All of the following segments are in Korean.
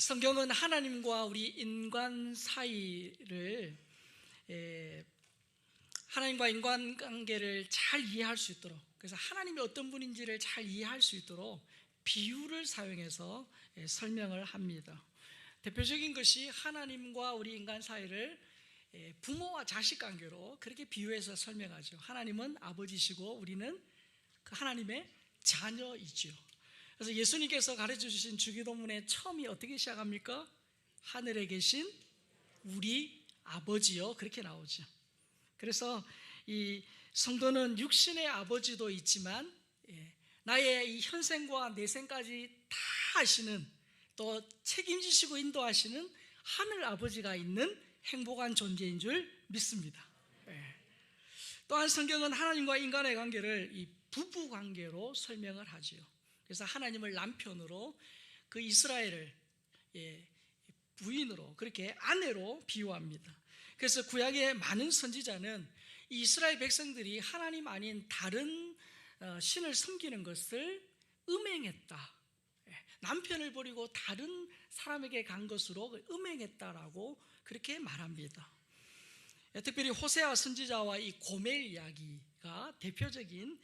성경은 하나님과 우리 인간 사이를 하나님과 인간관계를 잘 이해할 수 있도록, 그래서 하나님이 어떤 분인지를 잘 이해할 수 있도록 비유를 사용해서 설명을 합니다. 대표적인 것이 하나님과 우리 인간 사이를 부모와 자식 관계로 그렇게 비유해서 설명하죠. 하나님은 아버지시고 우리는 그 하나님의 자녀이죠. 그래서 예수님께서 가르쳐 주신 주기도문의 처음이 어떻게 시작합니까? 하늘에 계신 우리 아버지요, 그렇게 나오죠. 그래서 이 성도는 육신의 아버지도 있지만 나의 이 현생과 내생까지 다 하시는, 또 책임지시고 인도하시는 하늘 아버지가 있는 행복한 존재인 줄 믿습니다. 또한 성경은 하나님과 인간의 관계를 이 부부 관계로 설명을 하지요. 그래서 하나님을 남편으로, 그 이스라엘을 부인으로, 그렇게 아내로 비유합니다. 그래서 구약의 많은 선지자는 이 이스라엘 백성들이 하나님 아닌 다른 신을 섬기는 것을 음행했다, 남편을 버리고 다른 사람에게 간 것으로 음행했다라고 그렇게 말합니다. 특별히 호세아 선지자와 이 고멜 이야기가 대표적인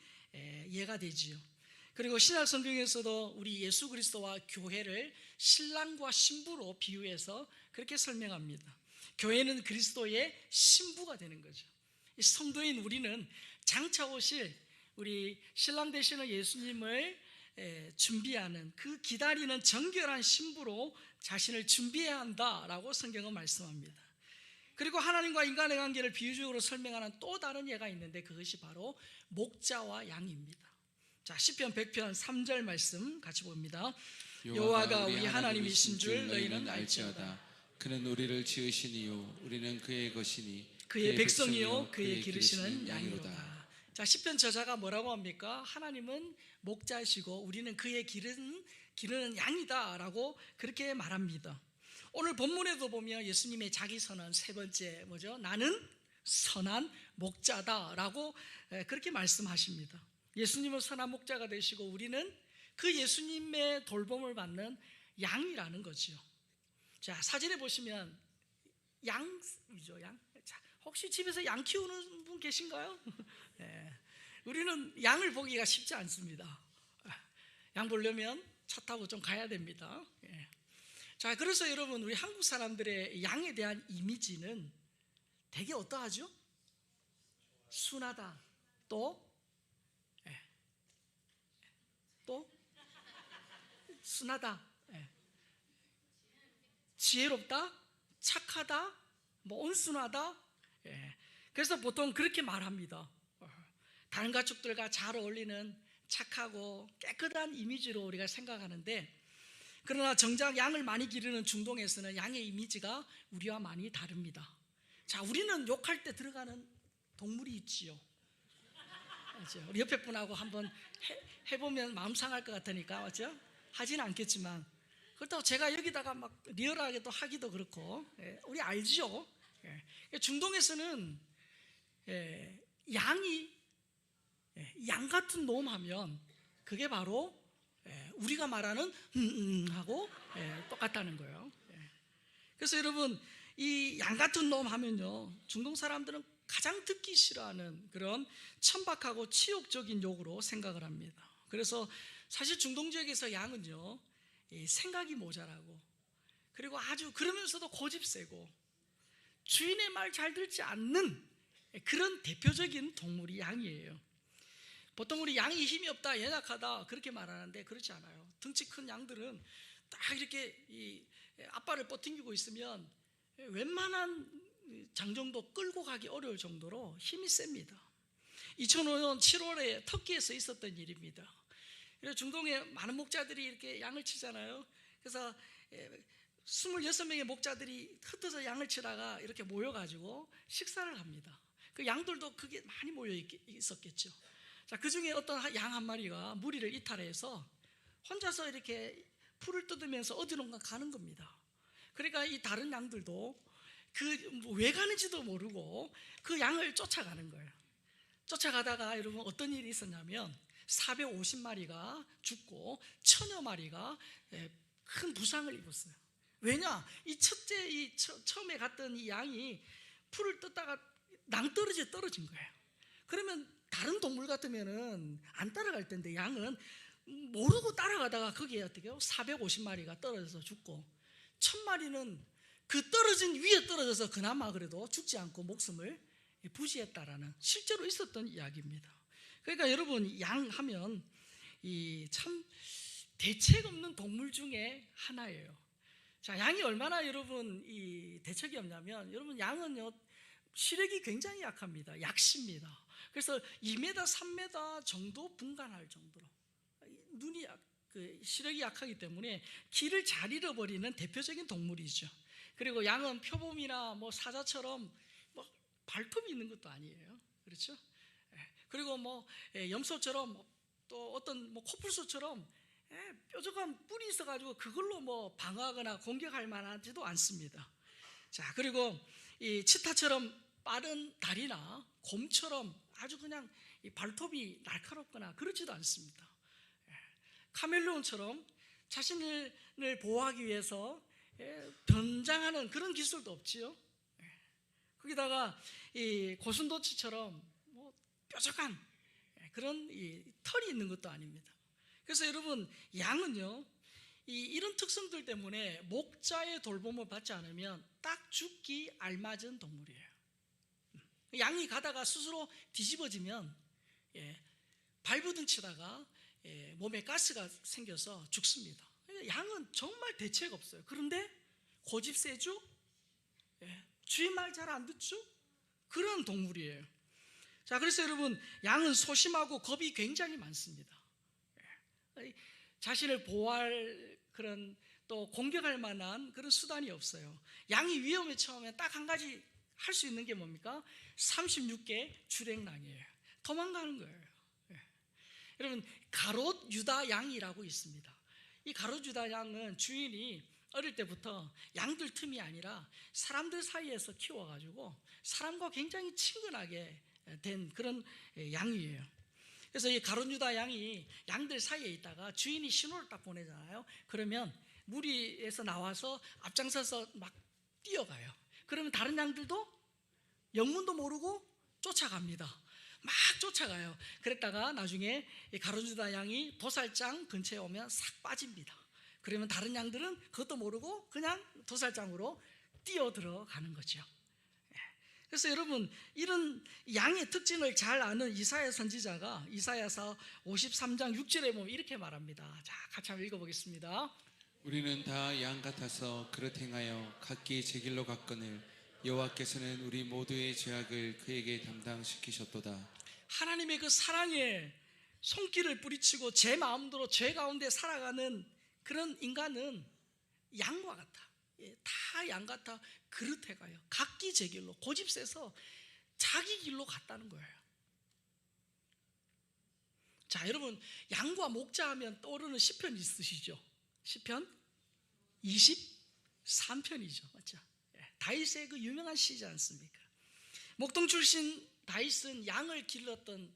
예가 되지요. 그리고 신약 성경에서도 우리 예수 그리스도와 교회를 신랑과 신부로 비유해서 그렇게 설명합니다. 교회는 그리스도의 신부가 되는 거죠. 이 성도인 우리는 장차 오실 우리 신랑 되시는 예수님을 준비하는, 그 기다리는 정결한 신부로 자신을 준비해야 한다라고 성경은 말씀합니다. 그리고 하나님과 인간의 관계를 비유적으로 설명하는 또 다른 예가 있는데, 그것이 바로 목자와 양입니다. 자, 시편 100편 3절 말씀 같이 봅니다. 여호와가 우리 하나님이신 줄 너희는 알지어다. 그는 우리를 지으시니요 우리는 그의 것이니 그의 백성이요 그의 기르시는 양이로다. 자, 시편 저자가 뭐라고 합니까? 하나님은 목자시고 우리는 그의 기르는 양이다라고 그렇게 말합니다. 오늘 본문에도 보면 예수님의 자기 선언 세 번째 뭐죠? 나는 선한 목자다라고 그렇게 말씀하십니다. 예수님은 선한 목자가 되시고 우리는 그 예수님의 돌봄을 받는 양이라는 거죠. 자, 사진에 보시면 양이죠, 양. 자, 혹시 집에서 양 키우는 분 계신가요? 네. 우리는 양을 보기가 쉽지 않습니다. 양 보려면 차 타고 좀 가야 됩니다. 자, 그래서 여러분, 우리 한국 사람들의 양에 대한 이미지는 되게 어떠하죠? 순하다, 또 순하다, 지혜롭다, 착하다, 뭐 온순하다. 그래서 보통 그렇게 말합니다. 다른 가축들과 잘 어울리는 착하고 깨끗한 이미지로 우리가 생각하는데, 그러나 정작 양을 많이 기르는 중동에서는 양의 이미지가 우리와 많이 다릅니다. 자, 우리는 욕할 때 들어가는 동물이 있지요. 우리 옆에 분하고 한번 해보면 마음 상할 것 같으니까, 맞죠? 하지는 않겠지만, 그렇다고 제가 여기다가 막 리얼하게 또 하기도 그렇고, 우리 알죠? 중동에서는 양이 양 같은 놈하면 그게 바로 우리가 말하는 하고 똑같다는 거예요. 그래서 여러분, 이 양 같은 놈 하면요, 중동 사람들은 가장 듣기 싫어하는 그런 천박하고 치욕적인 욕으로 생각을 합니다. 그래서 사실 중동 지역에서 양은요, 생각이 모자라고, 그리고 아주 그러면서도 고집세고 주인의 말 잘 듣지 않는 그런 대표적인 동물이 양이에요. 보통 우리 양이 힘이 없다, 연약하다 그렇게 말하는데 그렇지 않아요. 덩치 큰 양들은 딱 이렇게 이 앞발을 뻗팅기고 있으면 웬만한 장정도 끌고 가기 어려울 정도로 힘이 셉니다. 2005년 7월에 터키에서 있었던 일입니다. 그래서 중동에 많은 목자들이 이렇게 양을 치잖아요. 그래서 26명의 목자들이 흩어져 양을 치다가 이렇게 모여가지고 식사를 합니다. 그 양들도 그게 많이 모여 있었겠죠. 자, 그 중에 어떤 양 한 마리가 무리를 이탈해서 혼자서 이렇게 풀을 뜯으면서 어디론가 가는 겁니다. 그러니까 이 다른 양들도 왜 가는지도 모르고 그 양을 쫓아가는 거예요. 쫓아가다가 여러분 어떤 일이 있었냐면 450마리가 죽고 1000여 마리가 큰 부상을 입었어요. 왜냐? 이 첫째 처음에 갔던 이 양이 풀을 뜯다가 낭떠러지에 떨어진 거예요. 그러면 다른 동물 같으면은 안 따라갈 텐데 양은 모르고 따라가다가 거기에 어떻게 해요? 450마리가 떨어져서 죽고 1000마리는 그 떨어진 위에 떨어져서 그나마 그래도 죽지 않고 목숨을 부지했다라는 실제로 있었던 이야기입니다. 그러니까 여러분, 양 하면 이 참 대책 없는 동물 중에 하나예요. 자, 양이 얼마나 여러분 이 대책이 없냐면, 여러분 양은요 시력이 굉장히 약합니다. 약십니다. 그래서 2m, 3m 정도 분간할 정도로 눈이 시력이 약하기 때문에 길을 잘 잃어버리는 대표적인 동물이죠. 그리고 양은 표범이나 뭐 사자처럼 뭐 발톱이 있는 것도 아니에요. 그렇죠? 그리고 뭐 염소처럼 또 어떤 뭐 코뿔소처럼 뾰족한 뿔이 있어가지고 그걸로 뭐 방어하거나 공격할 만하지도 않습니다. 자, 그리고 이 치타처럼 빠른 다리나 곰처럼 아주 그냥 이 발톱이 날카롭거나 그렇지도 않습니다. 카멜레온처럼 자신을 보호하기 위해서 변장하는 그런 기술도 없지요. 거기다가 이 고슴도치처럼 뭐 뾰족한 그런 이 털이 있는 것도 아닙니다. 그래서 여러분, 양은요 이런 특성들 때문에 목자의 돌봄을 받지 않으면 딱 죽기 알맞은 동물이에요. 양이 가다가 스스로 뒤집어지면 발버둥 치다가 몸에 가스가 생겨서 죽습니다. 양은 정말 대책 없어요. 그런데 고집 세죠? 주인 말 잘 안 듣죠? 그런 동물이에요. 자, 그래서 여러분, 양은 소심하고 겁이 굉장히 많습니다. 자신을 보호할 그런 또 공격할 만한 그런 수단이 없어요. 양이 위험에 처하면 딱 한 가지 할 수 있는 게 뭡니까? 36개 주랭랑이에요. 도망가는 거예요. 여러분, 가롯 유다 양이라고 있습니다. 이 가롯 유다 양은 주인이 어릴 때부터 양들 틈이 아니라 사람들 사이에서 키워가지고 사람과 굉장히 친근하게 된 그런 양이에요. 그래서 이 가롯 유다 양이 양들 사이에 있다가 주인이 신호를 딱 보내잖아요. 그러면 무리에서 나와서 앞장서서 막 뛰어가요. 그러면 다른 양들도 영문도 모르고 쫓아갑니다. 막 쫓아가요. 그랬다가 나중에 가롯 유다 양이 도살장 근처에 오면 싹 빠집니다. 그러면 다른 양들은 그것도 모르고 그냥 도살장으로 뛰어 들어가는 거죠. 그래서 여러분, 이런 양의 특징을 잘 아는 이사야 선지자가 이사야서 53장 6절에 보면 이렇게 말합니다. 자, 같이 한번 읽어보겠습니다. 우리는 다 양 같아서 그릇 행하여 각기 제 길로 갔거늘 여호와께서는 우리 모두의 죄악을 그에게 담당시키셨도다. 하나님의 그 사랑에 손길을 뿌리치고 제 마음대로 죄 가운데 살아가는 그런 인간은 양과 같아. 다 양 같아 그릇 해가요. 각기 제 길로, 고집 세서 자기 길로 갔다는 거예요. 자, 여러분, 양과 목자 하면 떠오르는 시편 있으시죠? 시편 23편이죠. 맞죠? 다윗의 그 유명한 시지 않습니까? 목동 출신 다윗은 양을 길렀던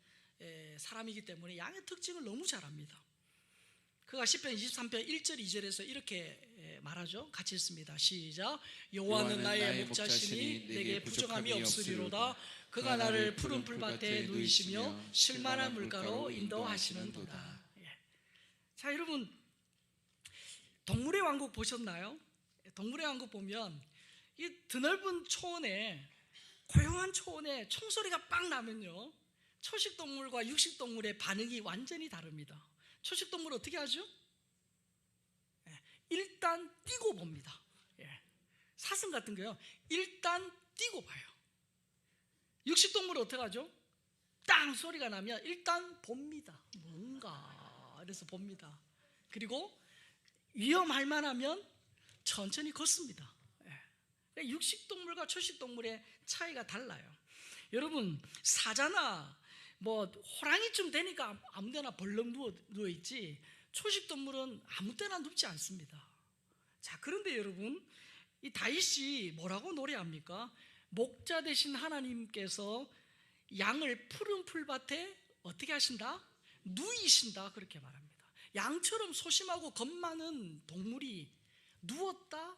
사람이기 때문에 양의 특징을 너무 잘 압니다. 그가 시편 23편 1절 2절에서 이렇게 말하죠. 같이 읽습니다. 시작. 여호와는 나의 목자시니 내게 부족함이 없으리로다. 그가 나를 푸른 풀밭에 누이시며 쉴만한 물가로 인도하시는도다. 자, 여러분, 동물의 왕국 보셨나요? 동물의 왕국 보면 이 드넓은 초원에, 고요한 초원에 총소리가 빵 나면요, 초식동물과 육식동물의 반응이 완전히 다릅니다. 초식동물 어떻게 하죠? 일단 뛰고 봅니다. 사슴 같은 거요, 일단 뛰고 봐요. 육식동물은 어떻게 하죠? 땅 소리가 나면 일단 봅니다. 뭔가 그래서 봅니다. 그리고 위험할 만하면 천천히 걷습니다. 육식동물과 초식동물의 차이가 달라요. 여러분, 사자나 뭐 호랑이쯤 되니까 아무데나 벌렁 누워있지 초식동물은 아무 때나 눕지 않습니다. 자, 그런데 여러분, 이 다윗이 뭐라고 노래합니까? 목자 되신 하나님께서 양을 푸른 풀밭에 어떻게 하신다? 누이신다, 그렇게 말합니다. 양처럼 소심하고 겁 많은 동물이 누웠다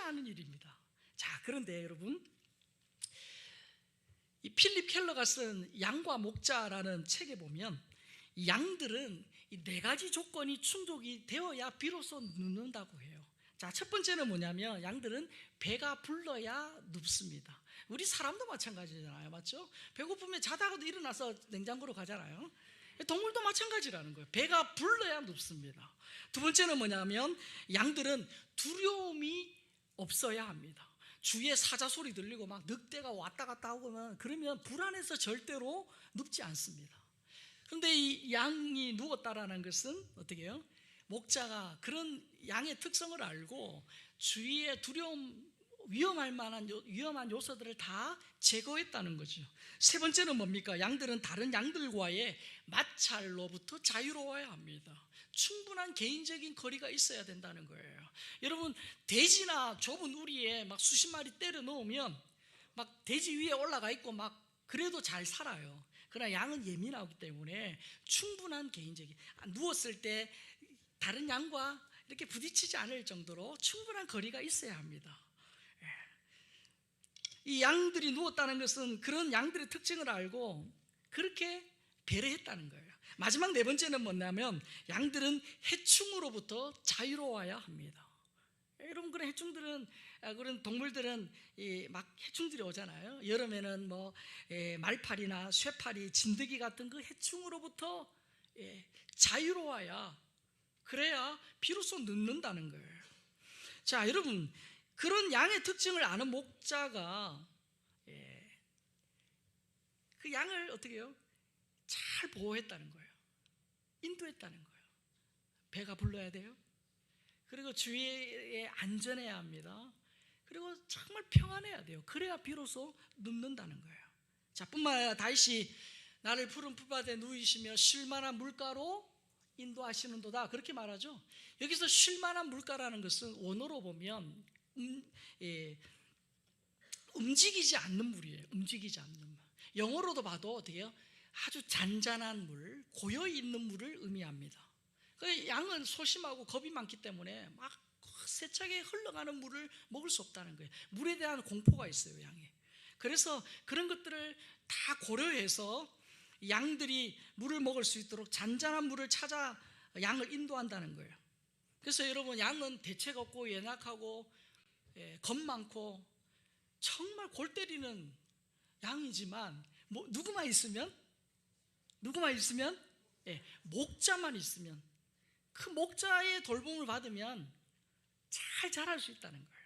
않은 일입니다. 자, 그런데 여러분, 이 필립 켈러가 쓴 양과 목자라는 책에 보면 이 양들은 이 4가지 조건이 충족이 되어야 비로소 눕는다고 해요. 자, 첫 번째는 뭐냐면 양들은 배가 불러야 눕습니다. 우리 사람도 마찬가지잖아요, 맞죠? 배고프면 자다가도 일어나서 냉장고로 가잖아요. 동물도 마찬가지라는 거예요. 배가 불러야 눕습니다. 두 번째는 뭐냐면 양들은 두려움이 없어야 합니다. 주위에 사자 소리 들리고 막 늑대가 왔다 갔다 하고 그러면 불안해서 절대로 눕지 않습니다. 그런데 이 양이 누웠다라는 것은 어떻게 해요? 목자가 그런 양의 특성을 알고 주위에 위험한 요소들을 다 제거했다는 거죠. 세 번째는 뭡니까? 양들은 다른 양들과의 마찰로부터 자유로워야 합니다. 충분한 개인적인 거리가 있어야 된다는 거예요. 여러분, 돼지나 좁은 우리에 막 수십 마리 때려 넣으면 막 돼지 위에 올라가 있고 막 그래도 잘 살아요. 그러나 양은 예민하기 때문에 충분한 개인적인, 누웠을 때 다른 양과 이렇게 부딪히지 않을 정도로 충분한 거리가 있어야 합니다. 이 양들이 누웠다는 것은 그런 양들의 특징을 알고 그렇게 배려했다는 거예요. 마지막 4번째는 뭐냐면 양들은 해충으로부터 자유로워야 합니다. 여러분, 그런 해충들은, 그런 동물들은 막 해충들이 오잖아요. 여름에는 뭐 말파리나 쇠파리, 진드기 같은 그 해충으로부터 자유로워야, 그래야 비로소 눕는다는 거예요. 자, 여러분, 그런 양의 특징을 아는 목자가 그 양을 어떻게 해요? 잘 보호했다는 거예요. 인도했다는 거예요. 배가 불러야 돼요. 그리고 주위에 안전해야 합니다. 그리고 정말 평안해야 돼요. 그래야 비로소 눕는다는 거예요. 자, 뿐만 아니라 다윗이 나를 푸른 풀밭에 누이시며 쉴만한 물가로 인도하시는도다, 그렇게 말하죠. 여기서 쉴만한 물가라는 것은 원어로 보면 움직이지 않는 물이에요. 움직이지 않는 물. 영어로도 봐도 어떻게 해요? 아주 잔잔한 물, 고요있는 물을 의미합니다. 양은 소심하고 겁이 많기 때문에 막 세차게 흘러가는 물을 먹을 수 없다는 거예요. 물에 대한 공포가 있어요, 양에. 그래서 그런 것들을 다 고려해서 양들이 물을 먹을 수 있도록 잔잔한 물을 찾아 양을 인도한다는 거예요. 그래서 여러분, 양은 대책 없고 연약하고 겁 많고 정말 골 때리는 양이지만 누구만 있으면 목자만 있으면, 그 목자의 돌봄을 받으면 잘 자랄 수 있다는 거예요.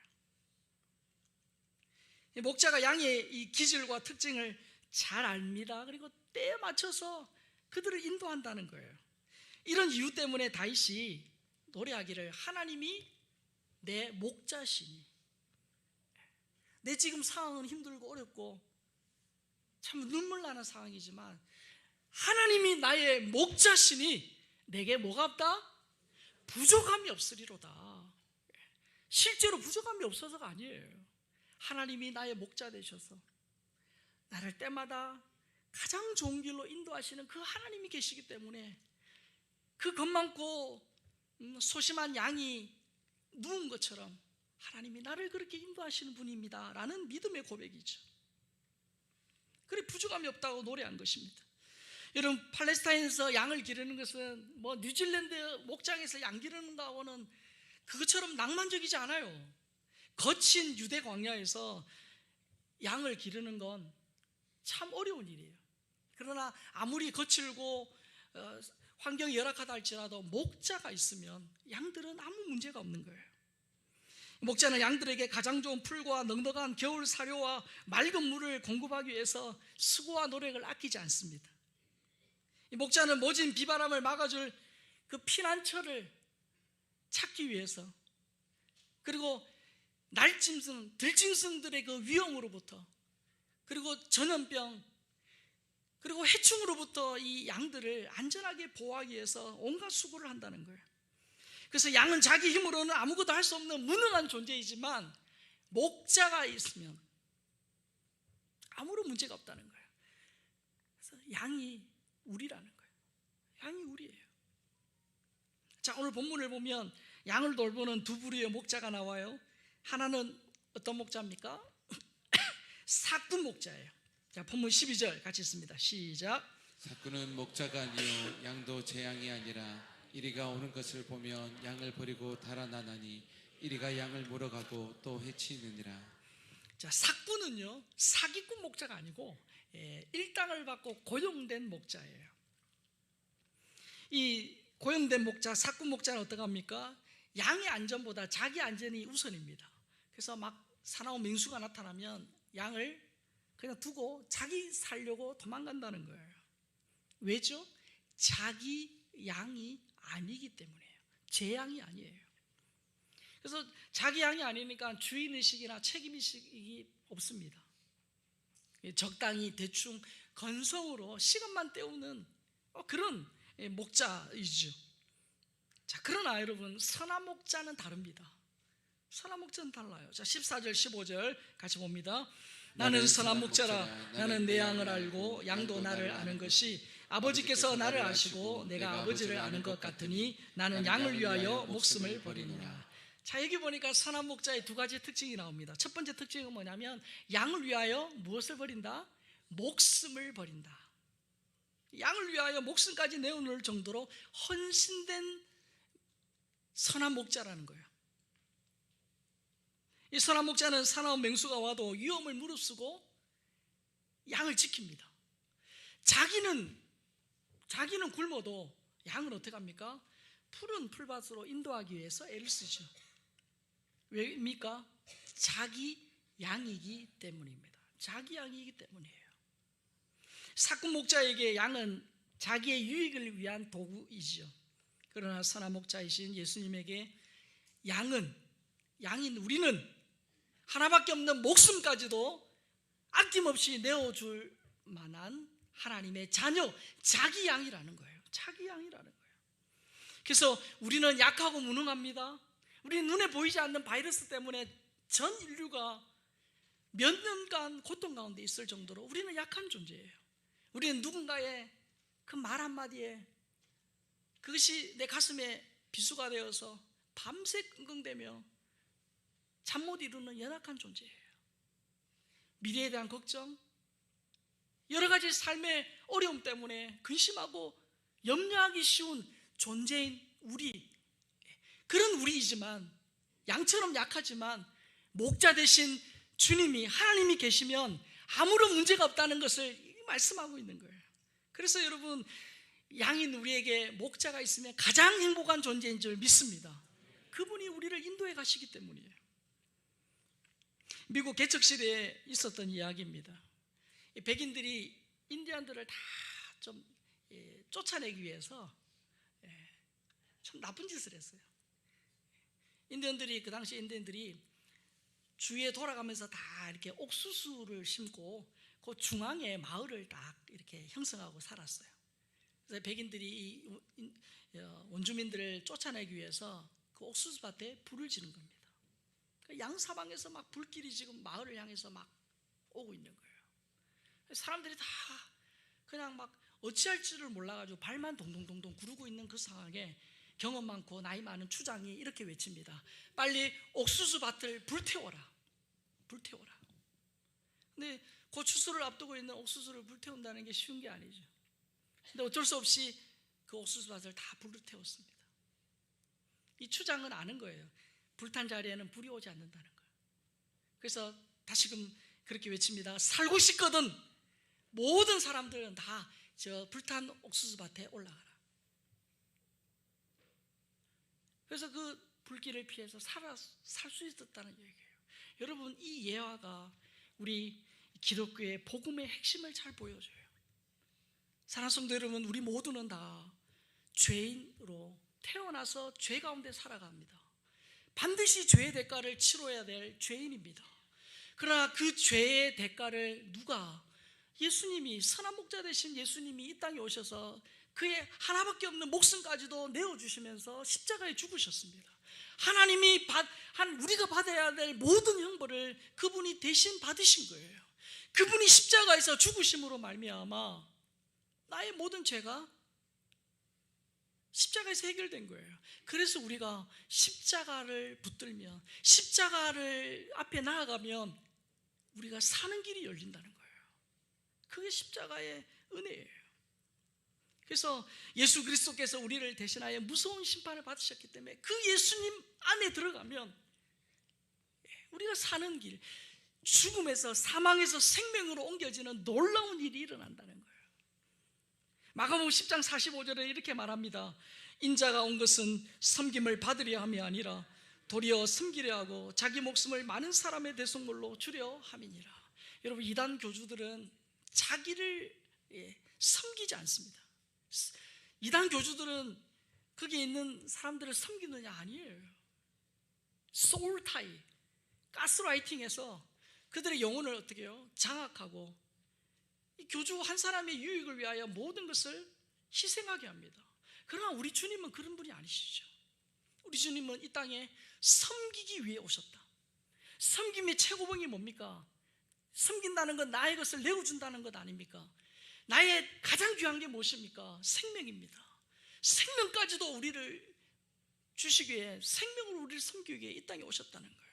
목자가 양의 이 기질과 특징을 잘 압니다. 그리고 때에 맞춰서 그들을 인도한다는 거예요. 이런 이유 때문에 다윗이 노래하기를, 하나님이 내 목자시니, 내 지금 상황은 힘들고 어렵고 참 눈물 나는 상황이지만 하나님이 나의 목자시니 내게 뭐가 없다? 부족함이 없으리로다. 실제로 부족함이 없어서가 아니에요. 하나님이 나의 목자 되셔서 나를 때마다 가장 좋은 길로 인도하시는 그 하나님이 계시기 때문에 그 겁 많고 소심한 양이 누운 것처럼 하나님이 나를 그렇게 인도하시는 분입니다 라는 믿음의 고백이죠. 그래, 부족함이 없다고 노래한 것입니다. 여러분, 팔레스타인에서 양을 기르는 것은 뭐 뉴질랜드 목장에서 양 기르는 거하고는 그것처럼 낭만적이지 않아요. 거친 유대 광야에서 양을 기르는 건 참 어려운 일이에요. 그러나 아무리 거칠고 환경이 열악하다 할지라도 목자가 있으면 양들은 아무 문제가 없는 거예요. 목자는 양들에게 가장 좋은 풀과 넉넉한 겨울 사료와 맑은 물을 공급하기 위해서 수고와 노력을 아끼지 않습니다. 이 목자는 모진 비바람을 막아줄 그 피난처를 찾기 위해서, 그리고 날짐승, 들짐승들의 그 위험으로부터, 그리고 전염병, 그리고 해충으로부터 이 양들을 안전하게 보호하기 위해서 온갖 수고를 한다는 거예요. 그래서 양은 자기 힘으로는 아무것도 할 수 없는 무능한 존재이지만 목자가 있으면 아무런 문제가 없다는 거예요. 그래서 양이 우리라는 거예요. 양이 우리예요. 자, 오늘 본문을 보면 양을 돌보는 두 부류의 목자가 나와요. 하나는 어떤 목자입니까? 사꾼 목자예요. 자, 본문 12절 같이 읽습니다. 시작. 사꾼은 목자가 아니요 양도 제 양이 아니라 이리가 오는 것을 보면 양을 버리고 달아나나니 이리가 양을 물어가고 또 해치느니라. 자, 사꾼은요 사기꾼 목자가 아니고 일당을 받고 고용된 목자예요. 이 고용된 목자, 사꾼 목자는 어떻게 합니까? 양의 안전보다 자기 안전이 우선입니다. 그래서 막 사나운 맹수가 나타나면 양을 그냥 두고 자기 살려고 도망간다는 거예요. 왜죠? 자기 양이 아니기 때문이에요. 제 양이 아니에요. 그래서 자기 양이 아니니까 주인의식이나 책임의식이 없습니다. 적당히 대충 건성으로 시간만 때우는 그런 목자이죠. 자, 그러나 여러분 선한 목자는 다릅니다. 선한 목자는 달라요. 자, 14절 15절 같이 봅니다. 나는 선한 목자라. 나는 내 양을 알고 양도 나를 아는 것이 아버지께서 나를 아시고 내가 아버지를 아는 것 같으니 나는 양을 위하여 목숨을 버리느니라. 자, 여기 보니까 선한 목자의 두 가지 특징이 나옵니다. 첫 번째 특징은 뭐냐면 양을 위하여 무엇을 버린다? 목숨을 버린다. 양을 위하여 목숨까지 내어놓을 정도로 헌신된 선한 목자라는 거예요. 이 선한 목자는 사나운 맹수가 와도 위험을 무릅쓰고 양을 지킵니다. 자기는 굶어도 양을 어떻게 합니까? 푸른 풀밭으로 인도하기 위해서 애를 쓰죠. 왜입니까? 자기 양이기 때문입니다. 자기 양이기 때문이에요. 사꾼 목자에게 양은 자기의 유익을 위한 도구이죠. 그러나 선한 목자이신 예수님에게 양인 우리는 하나밖에 없는 목숨까지도 아낌없이 내어줄 만한 하나님의 자녀, 자기 양이라는 거예요. 자기 양이라는 거예요. 그래서 우리는 약하고 무능합니다. 우리는 눈에 보이지 않는 바이러스 때문에 전 인류가 몇 년간 고통 가운데 있을 정도로 우리는 약한 존재예요. 우리는 누군가의 그 말 한마디에 그것이 내 가슴에 비수가 되어서 밤새 끙끙대며 잠 못 이루는 연약한 존재예요. 미래에 대한 걱정, 여러 가지 삶의 어려움 때문에 근심하고 염려하기 쉬운 존재인 우리, 그런 우리이지만 양처럼 약하지만 목자 되신 주님이 하나님이 계시면 아무런 문제가 없다는 것을 말씀하고 있는 거예요. 그래서 여러분 양인 우리에게 목자가 있으면 가장 행복한 존재인 줄 믿습니다. 그분이 우리를 인도해 가시기 때문이에요. 미국 개척 시대에 있었던 이야기입니다. 백인들이 인디언들을 다 좀 쫓아내기 위해서 참 나쁜 짓을 했어요. 그 당시 인디언들이 주위에 돌아가면서 다 이렇게 옥수수를 심고 그 중앙에 마을을 딱 이렇게 형성하고 살았어요. 그래서 백인들이 원주민들을 쫓아내기 위해서 그 옥수수밭에 불을 지른 겁니다. 양사방에서 막 불길이 지금 마을을 향해서 막 오고 있는 거예요. 사람들이 다 그냥 막 어찌할 줄을 몰라가지고 발만 동동동동 구르고 있는 그 상황에 경험 많고 나이 많은 추장이 이렇게 외칩니다. 빨리 옥수수밭을 불태워라. 불태워라. 근데 그 추수를 앞두고 있는 옥수수를 불태운다는 게 쉬운 게 아니죠. 근데 어쩔 수 없이 그 옥수수밭을 다 불태웠습니다. 이 추장은 아는 거예요. 불탄 자리에는 불이 오지 않는다는 거예요. 그래서 다시금 그렇게 외칩니다. 살고 싶거든 모든 사람들은 다 저 불탄 옥수수밭에 올라가라. 그래서 그 불길을 피해서 살 수 있었다는 얘기예요. 여러분 이 예화가 우리 기독교의 복음의 핵심을 잘 보여줘요. 사랑하는 성도 여러분, 우리 모두는 다 죄인으로 태어나서 죄 가운데 살아갑니다. 반드시 죄의 대가를 치러야 될 죄인입니다. 그러나 그 죄의 대가를 예수님이 선한 목자 되신 예수님이 이 땅에 오셔서 그의 하나밖에 없는 목숨까지도 내어주시면서 십자가에 죽으셨습니다. 하나님이 우리가 받아야 될 모든 형벌을 그분이 대신 받으신 거예요. 그분이 십자가에서 죽으심으로 말미암아 나의 모든 죄가 십자가에서 해결된 거예요. 그래서 우리가 십자가를 붙들면, 십자가를 앞에 나아가면 우리가 사는 길이 열린다는 거예요. 그게 십자가의 은혜예요. 그래서 예수 그리스도께서 우리를 대신하여 무서운 심판을 받으셨기 때문에 그 예수님 안에 들어가면 우리가 사는 길, 죽음에서, 사망에서 생명으로 옮겨지는 놀라운 일이 일어난다는 거예요. 마가복음 10장 45절에 이렇게 말합니다. 인자가 온 것은 섬김을 받으려 함이 아니라 도리어 섬기려 하고 자기 목숨을 많은 사람의 대속물로 주려 함이니라. 여러분, 이단 교주들은 자기를 섬기지 않습니다. 이단 교주들은 거기에 있는 사람들을 섬기느냐? 아니에요. 소울 타이, 가스라이팅해서 그들의 영혼을 어떻게 해요? 장악하고 이 교주 한 사람의 유익을 위하여 모든 것을 희생하게 합니다. 그러나 우리 주님은 그런 분이 아니시죠. 우리 주님은 이 땅에 섬기기 위해 오셨다. 섬김의 최고봉이 뭡니까? 섬긴다는 건 나의 것을 내어준다는 것 아닙니까? 나의 가장 귀한 게 무엇입니까? 생명입니다. 생명까지도 우리를 주시기 위해, 생명으로 우리를 섬기기 위해 이 땅에 오셨다는 거예요.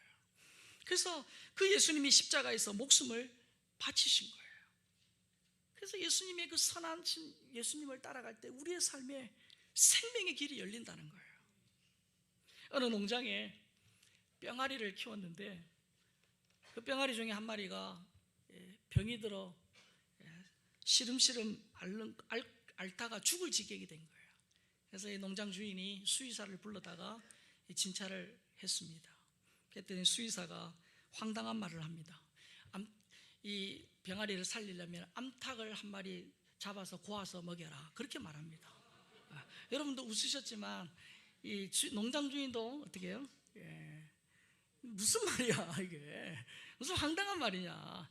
그래서 그 예수님이 십자가에서 목숨을 바치신 거예요. 그래서 예수님의 그 선한 예수님을 따라갈 때 우리의 삶에 생명의 길이 열린다는 거예요. 어느 농장에 병아리를 키웠는데 그 병아리 중에 한 마리가 병이 들어 시름시름 앓다가 죽을 지경이 된 거예요. 그래서 이 농장 주인이 수의사를 불러다가 진찰을 했습니다. 그랬더니 수의사가 황당한 말을 합니다. 이 병아리를 살리려면 암탉을 한 마리 잡아서 고아서 먹여라, 그렇게 말합니다. 여러분도 웃으셨지만 이 농장 주인도 어떻게 해요? 무슨 말이야 이게, 무슨 황당한 말이냐.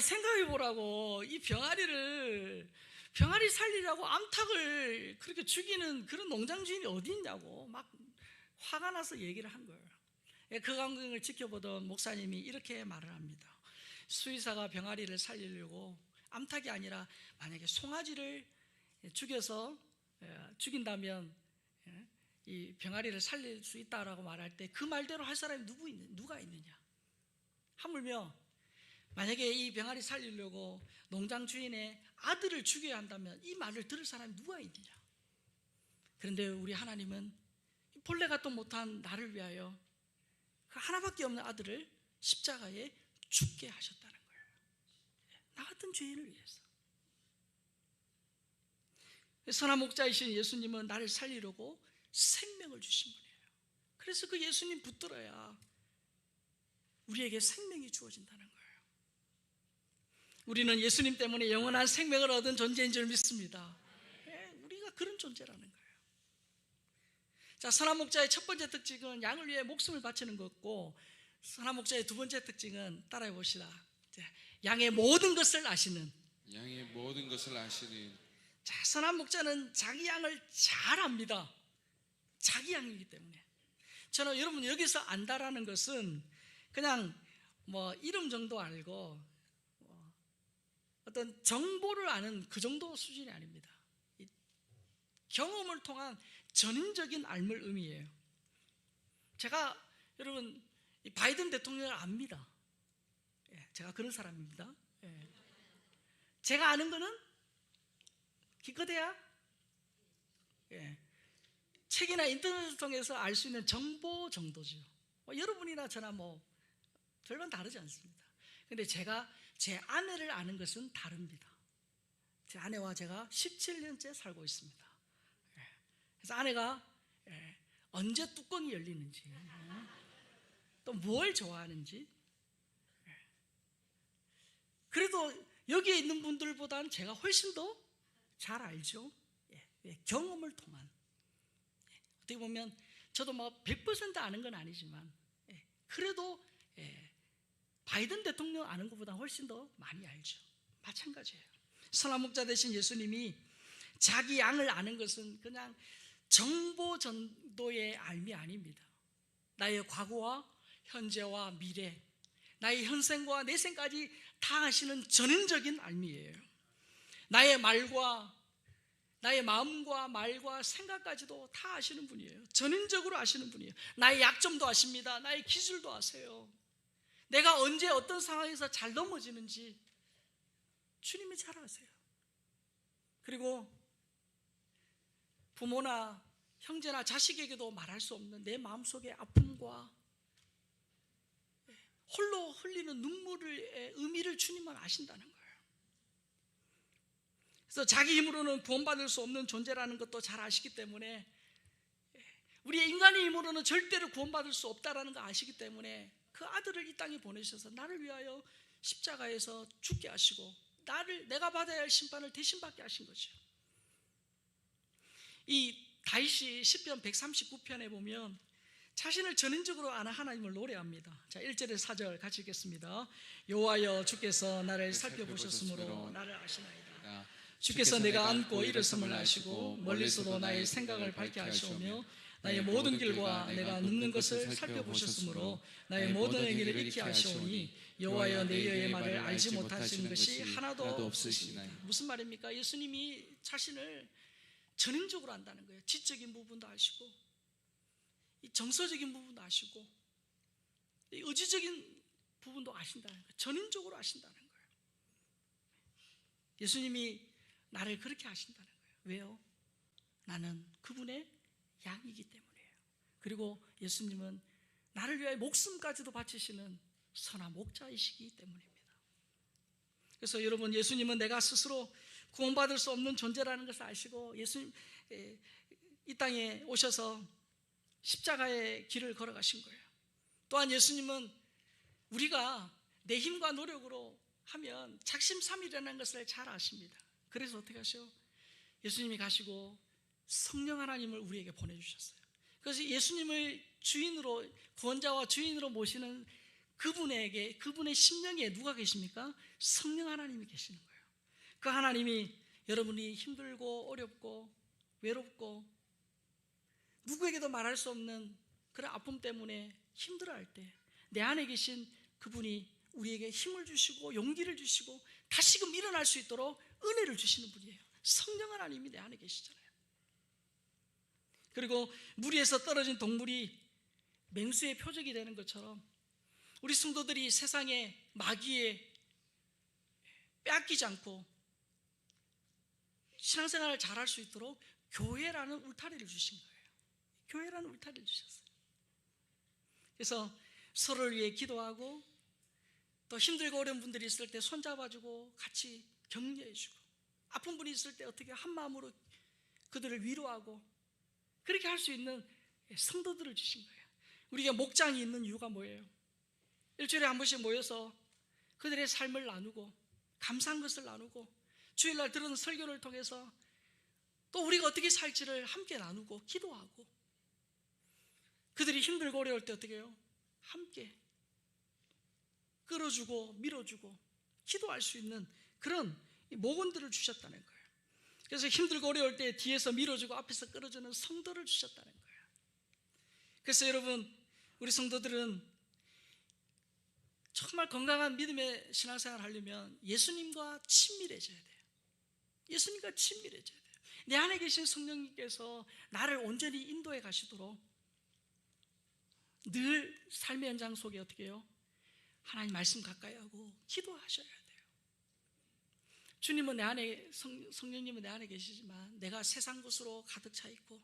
생각해 보라고. 이 병아리 살리려고 암탉을 그렇게 죽이는 그런 농장 주인이 어디 있냐고 막 화가 나서 얘기를 한 거예요. 그 광경을 지켜보던 목사님이 이렇게 말을 합니다. 수의사가 병아리를 살리려고 암탉이 아니라 만약에 송아지를 죽여서 죽인다면 이 병아리를 살릴 수 있다라고 말할 때 그 말대로 할 사람이 누가 있느냐. 하물며 만약에 이 병아리 살리려고 농장 주인의 아들을 죽여야 한다면 이 말을 들을 사람이 누가 있느냐. 그런데 우리 하나님은 본래 같도 못한 나를 위하여 그 하나밖에 없는 아들을 십자가에 죽게 하셨다는 거예요. 나 같은 죄인을 위해서. 선한 목자이신 예수님은 나를 살리려고 생명을 주신 분이에요. 그래서 그 예수님 붙들어야 우리에게 생명이 주어진다는 거예요. 우리는 예수님 때문에 영원한 생명을 얻은 존재인 줄 믿습니다. 우리가 그런 존재라는 거예요. 자, 선한 목자의 첫 번째 특징은 양을 위해 목숨을 바치는 것고, 선한 목자의 두 번째 특징은 따라해 봅시다. 양의 모든 것을 아시는. 양의 모든 것을 아시는. 자, 선한 목자는 자기 양을 잘 압니다. 자기 양이기 때문에. 저는 여러분 여기서 안다라는 것은 그냥 이름 정도 알고 어떤 정보를 아는 그 정도 수준이 아닙니다. 경험을 통한 전인적인 알물 의미예요. 제가 여러분 바이든 대통령을 압니다. 제가 그런 사람입니다. 제가 아는 거는 기껏해야 책이나 인터넷을 통해서 알 수 있는 정보 정도죠. 여러분이나 저나 별반 다르지 않습니다. 그런데 제가 제 아내를 아는 것은 다릅니다. 제 아내와 제가 17년째 살고 있습니다. 그래서 아내가 언제 뚜껑이 열리는지, 또 뭘 좋아하는지, 그래도 여기에 있는 분들보다는 제가 훨씬 더 잘 알죠. 경험을 통한. 어떻게 보면 저도 100% 아는 건 아니지만 그래도 바이든 대통령 아는 것보다 훨씬 더 많이 알죠. 마찬가지예요. 선한 목자 되신 예수님이 자기 양을 아는 것은 그냥 정보 정도의 알미 아닙니다. 나의 과거와 현재와 미래, 나의 현생과 내생까지 다 아시는 전인적인 알미예요. 나의 말과 나의 마음과 말과 생각까지도 다 아시는 분이에요. 전인적으로 아시는 분이에요. 나의 약점도 아십니다. 나의 기술도 아세요. 내가 언제 어떤 상황에서 잘 넘어지는지 주님이 잘 아세요. 그리고 부모나 형제나 자식에게도 말할 수 없는 내 마음속의 아픔과 홀로 흘리는 눈물의 의미를 주님은 아신다는 거예요. 그래서 자기 힘으로는 구원받을 수 없는 존재라는 것도 잘 아시기 때문에, 우리의 인간의 힘으로는 절대로 구원받을 수 없다는 거 아시기 때문에 그 아들을 이 땅에 보내셔서 나를 위하여 십자가에서 죽게 하시고 내가 받아야 할 심판을 대신 받게 하신 거죠. 이 다윗이 시편 139편에 보면 자신을 전인적으로 아는 하나님을 노래합니다. 자, 1절에 4절 같이 읽겠습니다. 여호와여 주께서 나를 살펴보셨으므로 나를 아시나이다. 주께서 내가 앉고 일어섬을 아시고 멀리서도 나의 생각을 밝게 하시오며 나의 모든 길과 내가 눕는 것을 살펴보셨으므로 나의 모든 행위를 익히 하시오니 여호와여 내 여의 말을 알지 못하시는 것이 하나도 없으시나이다. 무슨 말입니까? 예수님이 자신을 전인적으로 안다는 거예요. 지적인 부분도 아시고 이 정서적인 부분도 아시고 이 의지적인 부분도 아신다는 거예요. 전인적으로 아신다는 거예요. 예수님이 나를 그렇게 아신다는 거예요. 왜요? 나는 그분의 양이기 때문이에요. 그리고 예수님은 나를 위하여 목숨까지도 바치시는 선한 목자이시기 때문입니다. 그래서 여러분, 예수님은 내가 스스로 구원받을 수 없는 존재라는 것을 아시고 예수님 이 땅에 오셔서 십자가의 길을 걸어가신 거예요. 또한 예수님은 우리가 내 힘과 노력으로 하면 작심삼일이라는 것을 잘 아십니다. 그래서 어떻게 하셔? 예수님이 가시고 성령 하나님을 우리에게 보내주셨어요. 그래서 예수님을 주인으로, 구원자와 주인으로 모시는 그분에게, 그분의 심령에 누가 계십니까? 성령 하나님이 계시는 거예요. 그 하나님이 여러분이 힘들고 어렵고 외롭고 누구에게도 말할 수 없는 그런 아픔 때문에 힘들어할 때 내 안에 계신 그분이 우리에게 힘을 주시고 용기를 주시고 다시금 일어날 수 있도록 은혜를 주시는 분이에요. 성령 하나님이 내 안에 계시잖아요. 그리고 물 위에서 떨어진 동물이 맹수의 표적이 되는 것처럼 우리 성도들이 세상의 마귀에 빼앗기지 않고 신앙생활을 잘할 수 있도록 교회라는 울타리를 주신 거예요. 교회라는 울타리를 주셨어요. 그래서 서로를 위해 기도하고 또 힘들고 어려운 분들이 있을 때 손잡아주고 같이 격려해주고 아픈 분이 있을 때 어떻게 한 마음으로 그들을 위로하고 그렇게 할 수 있는 성도들을 주신 거예요. 우리가 목장이 있는 이유가 뭐예요? 일주일에 한 번씩 모여서 그들의 삶을 나누고 감사한 것을 나누고 주일날 들은 설교를 통해서 또 우리가 어떻게 살지를 함께 나누고 기도하고 그들이 힘들고 어려울 때 어떻게 해요? 함께 끌어주고 밀어주고 기도할 수 있는 그런 모건들을 주셨다는 거예요. 그래서 힘들고 어려울 때 뒤에서 밀어주고 앞에서 끌어주는 성도를 주셨다는 거예요. 그래서 여러분, 우리 성도들은 정말 건강한 믿음의 신앙생활을 하려면 예수님과 친밀해져야 돼요. 예수님과 친밀해져야 돼요. 내 안에 계신 성령님께서 나를 온전히 인도해 가시도록 늘 삶의 현장 속에 어떻게 해요? 하나님 말씀 가까이 하고 기도하셔야 돼요. 주님은 내 안에, 성령님은 내 안에 계시지만 내가 세상 것으로 가득 차 있고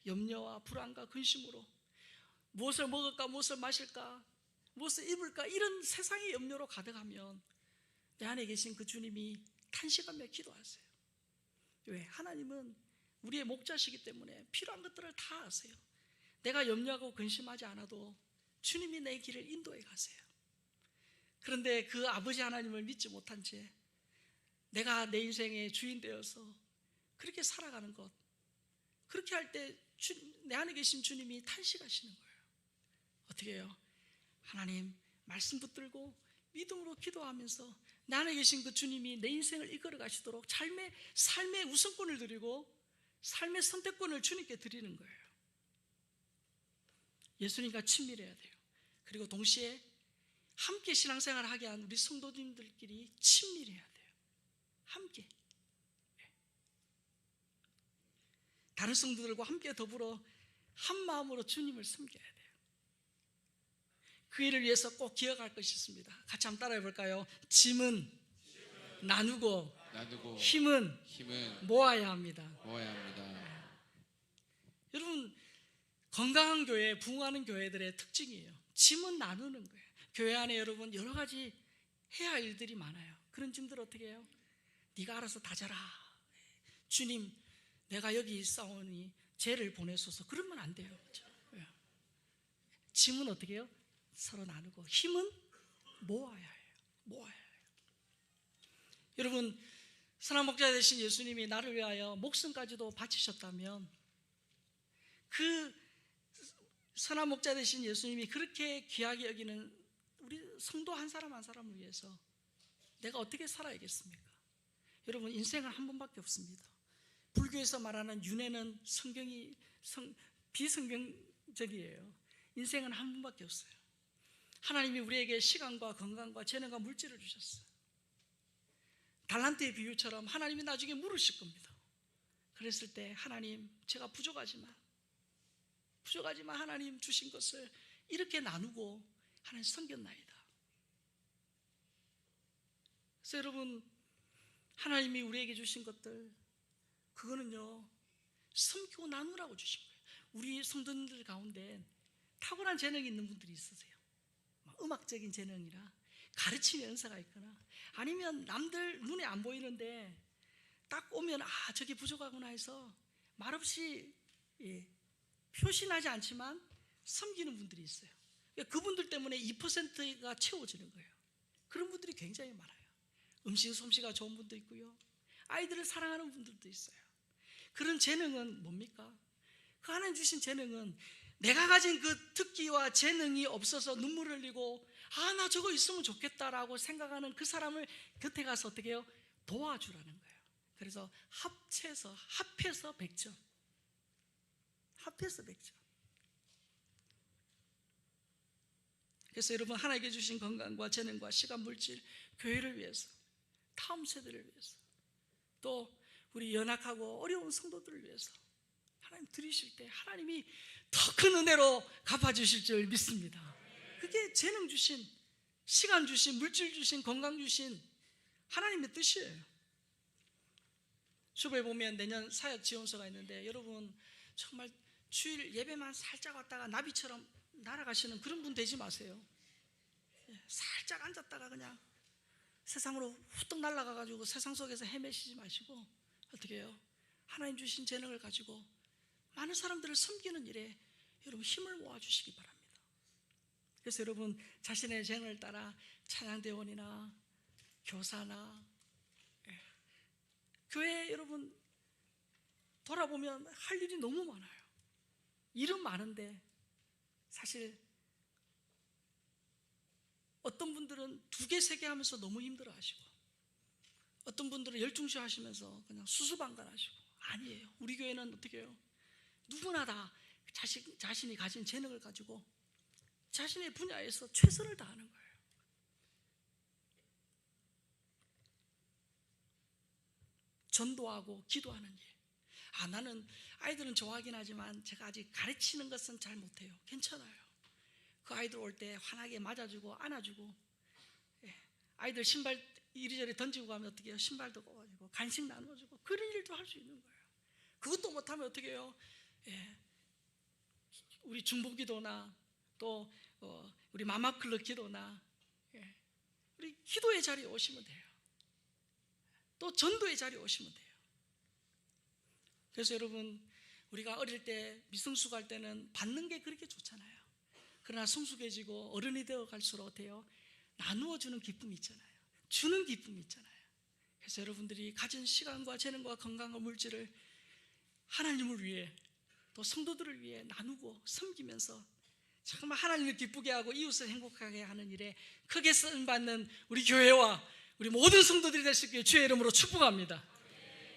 염려와 불안과 근심으로 무엇을 먹을까, 무엇을 마실까, 무엇을 입을까 이런 세상의 염려로 가득하면 내 안에 계신 그 주님이 탄식하며 기도하세요. 왜? 하나님은 우리의 목자시기 때문에 필요한 것들을 다 아세요. 내가 염려하고 근심하지 않아도 주님이 내 길을 인도해 가세요. 그런데 그 아버지 하나님을 믿지 못한 채 내가 내 인생의 주인 되어서 그렇게 살아가는 것, 그렇게 할 때 내 안에 계신 주님이 탄식하시는 거예요. 어떻게 해요? 하나님 말씀 붙들고 믿음으로 기도하면서 내 안에 계신 그 주님이 내 인생을 이끌어 가시도록 삶의 우선권을 드리고 삶의 선택권을 주님께 드리는 거예요. 예수님과 친밀해야 돼요. 그리고 동시에 함께 신앙생활을 하게 한 우리 성도님들끼리 친밀해야 돼요. 함께. 다른 성도들과 함께 더불어 한 마음으로 주님을 섬겨야 돼요. 그 일을 위해서 꼭 기억할 것이 있습니다. 같이 한번 따라해 볼까요? 짐은 나누고 힘은 모아야 합니다. 여러분, 건강한 교회, 부흥하는 교회들의 특징이에요. 짐은 나누는 거예요. 교회 안에 여러분 여러 가지 해야 할 일들이 많아요. 그런 짐들 어떻게 해요? 네가 알아서 다 져라. 주님, 내가 여기 있사오니 죄를 보내소서. 그러면 안 돼요. 그렇죠? 짐은 어떻게 해요? 서로 나누고 힘은 모아야 해요. 여러분, 선한 목자 되신 예수님이 나를 위하여 목숨까지도 바치셨다면 그 선한 목자 되신 예수님이 그렇게 귀하게 여기는 우리 성도 한 사람 한 사람을 위해서 내가 어떻게 살아야겠습니까? 여러분, 인생은 한 번밖에 없습니다. 불교에서 말하는 윤회는 비성경적이에요. 인생은 한 번밖에 없어요. 하나님이 우리에게 시간과 건강과 재능과 물질을 주셨어요. 달란트의 비유처럼 하나님이 나중에 물으실 겁니다. 그랬을 때 하나님, 제가 부족하지만 하나님 주신 것을 이렇게 나누고 하나님 섬겼나이다. 그래서 여러분, 하나님이 우리에게 주신 것들, 그거는요 섬기고 나누라고 주신 거예요. 우리 성도님들 가운데 탁월한 재능이 있는 분들이 있으세요. 음악적인 재능이라 가르침의 은사가 있거나 아니면 남들 눈에 안 보이는데 딱 오면 저게 부족하구나 해서 말없이 표시나지 않지만 섬기는 분들이 있어요. 그분들 때문에 2%가 채워지는 거예요. 그런 분들이 굉장히 많아요. 음식 솜씨가 좋은 분도 있고요, 아이들을 사랑하는 분들도 있어요. 그런 재능은 뭡니까? 그 하나님 주신 재능은 내가 가진 그 특기와 재능이 없어서 눈물 흘리고 나 저거 있으면 좋겠다라고 생각하는 그 사람을 곁에 가서 어떻게 해요? 도와주라는 거예요. 그래서 합해서 100점. 그래서 여러분, 하나님께 주신 건강과 재능과 시간, 물질, 교회를 위해서, 다음 세대를 위해서, 또 우리 연약하고 어려운 성도들을 위해서 하나님 드리실 때 하나님이 더 큰 은혜로 갚아주실 줄 믿습니다. 그게 재능 주신, 시간 주신, 물질 주신, 건강 주신 하나님의 뜻이에요. 주보에 보면 내년 사역 지원서가 있는데 여러분, 정말 주일 예배만 살짝 왔다가 나비처럼 날아가시는 그런 분 되지 마세요. 살짝 앉았다가 그냥 세상으로 후딱 날아가가지고 세상 속에서 헤매시지 마시고 어떻게 해요? 하나님 주신 재능을 가지고 많은 사람들을 섬기는 일에 여러분 힘을 모아주시기 바랍니다. 그래서 여러분, 자신의 재능을 따라 찬양대원이나 교사나 교회 여러분 돌아보면 할 일이 너무 많아요. 일은 많은데 사실 어떤 분들은 2개, 3개 하면서 너무 힘들어 하시고, 어떤 분들은 열중시 하시면서 그냥 수수방관하시고. 아니에요. 우리 교회는 어떻게 해요? 누구나 다 자신이 가진 재능을 가지고 자신의 분야에서 최선을 다하는 거예요. 전도하고 기도하는 일. 나는 아이들은 좋아하긴 하지만 제가 아직 가르치는 것은 잘 못해요. 괜찮아요. 그 아이들 올 때 환하게 맞아주고 안아주고, 아이들 신발 이리저리 던지고 가면 어떻게 해요? 신발도 꽂아주고 간식 나눠주고 그런 일도 할 수 있는 거예요. 그것도 못하면 어떻게 해요? 우리 중보기도나 또 우리 마마클럽 기도나 우리 기도의 자리에 오시면 돼요. 또 전도의 자리에 오시면 돼요. 그래서 여러분, 우리가 어릴 때 미성숙 할 때는 받는 게 그렇게 좋잖아요. 그러나 성숙해지고 어른이 되어 갈수록 어때요? 나누어주는 기쁨이 있잖아요. 주는 기쁨이 있잖아요. 그래서 여러분들이 가진 시간과 재능과 건강과 물질을 하나님을 위해 또 성도들을 위해 나누고 섬기면서 정말 하나님을 기쁘게 하고 이웃을 행복하게 하는 일에 크게 쓰임받는 우리 교회와 우리 모든 성도들이 될 수 있게 주의 이름으로 축복합니다.